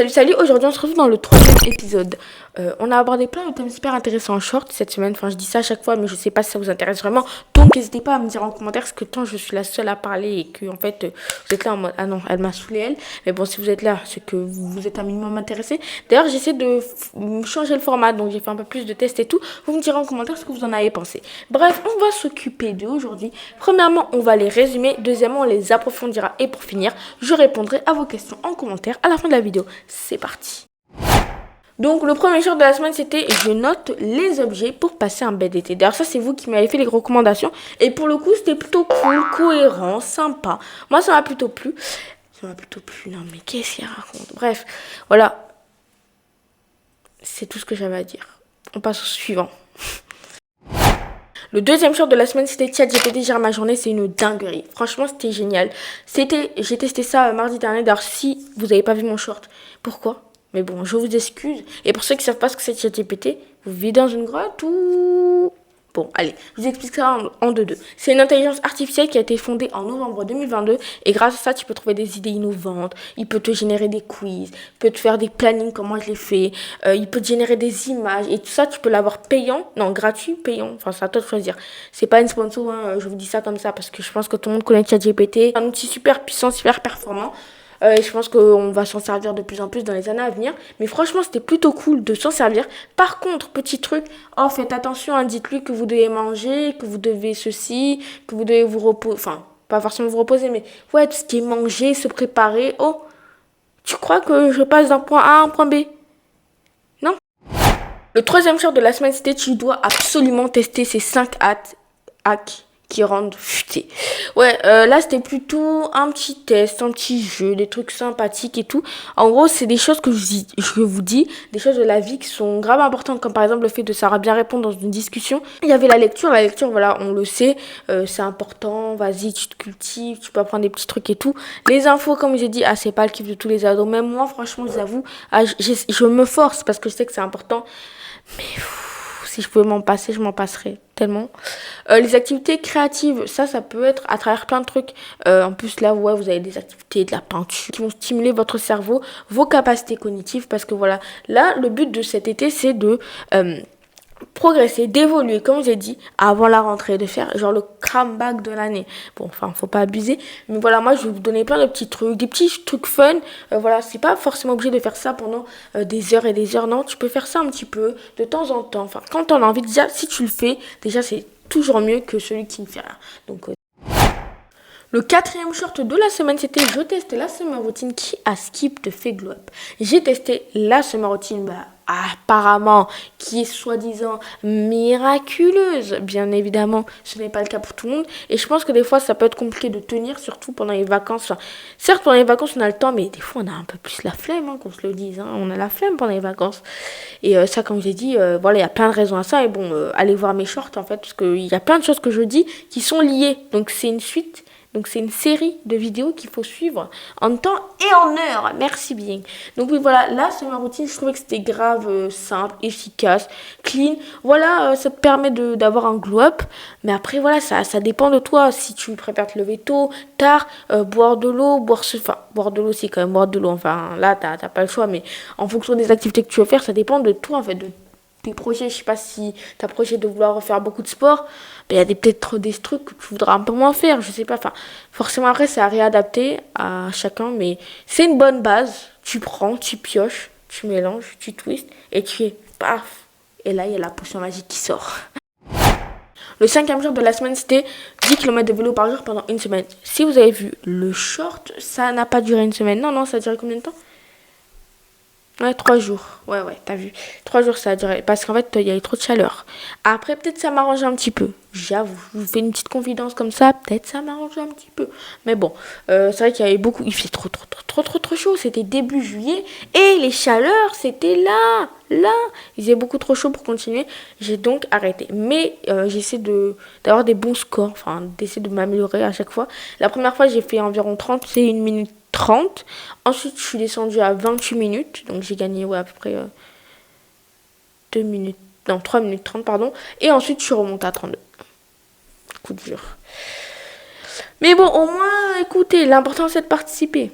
Salut, aujourd'hui on se retrouve dans le troisième épisode. On a abordé plein de thèmes super intéressants en short cette semaine, enfin je dis ça à chaque fois mais je sais pas si ça vous intéresse vraiment. Donc n'hésitez pas à me dire en commentaire ce que tant je suis la seule à parler et que en fait vous êtes là en mode ah non elle m'a saoulé elle. Mais bon si vous êtes là c'est que vous êtes un minimum intéressé. D'ailleurs j'essaie de changer le format donc j'ai fait un peu plus de tests et tout. Vous me direz en commentaire ce que vous en avez pensé. Bref on va s'occuper d'aujourd'hui. Premièrement on va les résumer, deuxièmement on les approfondira et pour finir je répondrai à vos questions en commentaire à la fin de la vidéo. C'est parti. Donc le premier short de la semaine c'était je note les objets pour passer un bel été. D'ailleurs ça c'est vous qui m'avez fait les recommandations et pour le coup c'était plutôt cool, cohérent, sympa. Moi ça m'a plutôt plu. Non mais qu'est-ce qu'il raconte? Bref, voilà. C'est tout ce que j'avais à dire. On passe au suivant. Le deuxième short de la semaine, c'était ChatGPT gère ma journée, c'est une dinguerie. Franchement, c'était génial. J'ai testé ça mardi dernier. D'ailleurs, si vous n'avez pas vu mon short, pourquoi? Mais bon, je vous excuse. Et pour ceux qui ne savent pas ce que c'est ChatGPT, vous vivez dans une grotte ou... Bon, allez, je vous explique ça en deux. C'est une intelligence artificielle qui a été fondée en novembre 2022 et grâce à ça, tu peux trouver des idées innovantes. Il peut te générer des quiz, il peut te faire des plannings comme moi je l'ai fait, il peut te générer des images et tout ça, tu peux l'avoir payant, non, gratuit, payant, enfin c'est à toi de choisir. C'est pas une sponsor, hein, je vous dis ça comme ça parce que je pense que tout le monde connaît ChatGPT. Un outil super puissant, super performant. Et je pense qu'on va s'en servir de plus en plus dans les années à venir. Mais franchement, c'était plutôt cool de s'en servir. Par contre, petit truc, oh, faites attention, hein, dites-lui que vous devez manger, que vous devez ceci, que vous devez vous reposer. Enfin, pas forcément vous reposer, mais ouais, tout ce qui est manger, se préparer. Oh, tu crois que je passe d'un point A à un point B? Non. Le troisième short de la semaine, c'était tu dois absolument tester ces 5 hacks qui rendent futé. Ouais, là c'était plutôt un petit test, un petit jeu, des trucs sympathiques et tout. En gros, c'est des choses que je vous dis, des choses de la vie qui sont grave importantes, comme par exemple le fait de savoir bien répondre dans une discussion. Il y avait la lecture, voilà, on le sait, c'est important, vas-y, tu te cultives, tu peux apprendre des petits trucs et tout. Les infos, comme j'ai dit, ah, c'est pas le kiff de tous les ados. Même moi, franchement, je vous avoue, ah, je me force parce que je sais que c'est important. Mais si je pouvais m'en passer, je m'en passerais tellement. Les activités créatives, ça peut être à travers plein de trucs. En plus, là, ouais, vous avez des activités, de la peinture, qui vont stimuler votre cerveau, vos capacités cognitives. Parce que voilà, là, le but de cet été, c'est de progresser, d'évoluer, comme j'ai dit, avant la rentrée, de faire genre le comeback de l'année. Bon, enfin, faut pas abuser, mais voilà, moi, je vais vous donner plein de petits trucs, des petits trucs fun. Voilà, c'est pas forcément obligé de faire ça pendant des heures et des heures, non, tu peux faire ça un petit peu, de temps en temps, enfin, quand t'en as envie, déjà, si tu le fais, déjà, c'est toujours mieux que celui qui ne fait rien. Donc, le quatrième short de la semaine, c'était je teste la summer routine qui a skip de fait glow up. J'ai testé la summer routine, apparemment, qui est soi-disant miraculeuse. Bien évidemment, ce n'est pas le cas pour tout le monde. Et je pense que des fois, ça peut être compliqué de tenir, surtout pendant les vacances. Enfin, certes, pendant les vacances, on a le temps, mais des fois, on a un peu plus la flemme, hein, qu'on se le dise. Hein. On a la flemme pendant les vacances. Et ça, comme j'ai dit, voilà, il y a plein de raisons à ça. Et bon, allez voir mes shorts, en fait, parce qu'il y a plein de choses que je dis qui sont liées. Donc, c'est une suite. Donc, c'est une série de vidéos qu'il faut suivre en temps et en heure. Merci bien. Donc, oui, voilà. Là, c'est ma routine. Je trouvais que c'était grave simple, efficace, clean. Voilà, ça te permet d'avoir un glow-up. Mais après, voilà, ça dépend de toi. Si tu préfères te lever tôt, tard, boire de l'eau, enfin, boire de l'eau, c'est quand même boire de l'eau. Enfin, là, t'as pas le choix. Mais en fonction des activités que tu veux faire, ça dépend de toi, en fait, de tes projets. Je sais pas si tu as projet de vouloir refaire beaucoup de sport, il y a peut-être des trucs que tu voudras un peu moins faire, je sais pas. Enfin, forcément après c'est à réadapter à chacun, mais c'est une bonne base. Tu prends, tu pioches, tu mélanges, tu twists et tu fais paf. Et là il y a la potion magique qui sort. Le cinquième jour de la semaine, c'était 10 km de vélo par jour pendant une semaine. Si vous avez vu le short, ça n'a pas duré une semaine. Non, ça a duré combien de temps? Ouais, 3 jours. Ouais, t'as vu. 3 jours, ça a duré. Parce qu'en fait, il y avait trop de chaleur. Après, peut-être ça m'arrange un petit peu. J'avoue. Je vous fais une petite confidence comme ça. Peut-être ça m'arrange un petit peu. Mais bon, c'est vrai qu'il y avait beaucoup. Il fait trop chaud. C'était début juillet. Et les chaleurs, c'était là. Il faisait beaucoup trop chaud pour continuer. J'ai donc arrêté. Mais j'essaie d'avoir des bons scores. Enfin, d'essayer de m'améliorer à chaque fois. La première fois, j'ai fait environ 31 minutes 30. Ensuite, je suis descendue à 28 minutes. Donc, j'ai gagné à peu près 2 minutes. Non, 3 minutes 30, pardon. Et ensuite, je suis remontée à 32. Coup dur. Mais bon, au moins, écoutez, l'important, c'est de participer.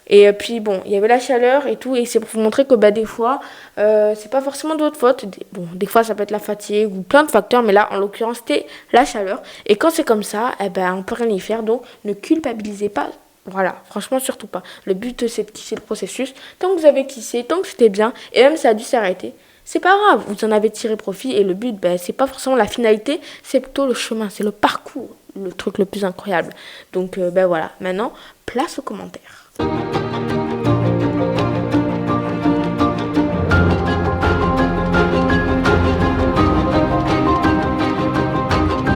Et puis bon, il y avait la chaleur et tout, et c'est pour vous montrer que bah, des fois, c'est pas forcément de votre faute. Bon, des fois ça peut être la fatigue ou plein de facteurs, mais là en l'occurrence c'était la chaleur. Et quand c'est comme ça, eh ben, on peut rien y faire, donc ne culpabilisez pas. Voilà, franchement surtout pas. Le but c'est de kisser le processus. Tant que vous avez kissé, tant que c'était bien, et même ça a dû s'arrêter, c'est pas grave, vous en avez tiré profit, et le but, ben, c'est pas forcément la finalité, c'est plutôt le chemin, c'est le parcours, le truc le plus incroyable. Donc ben voilà, maintenant, place aux commentaires.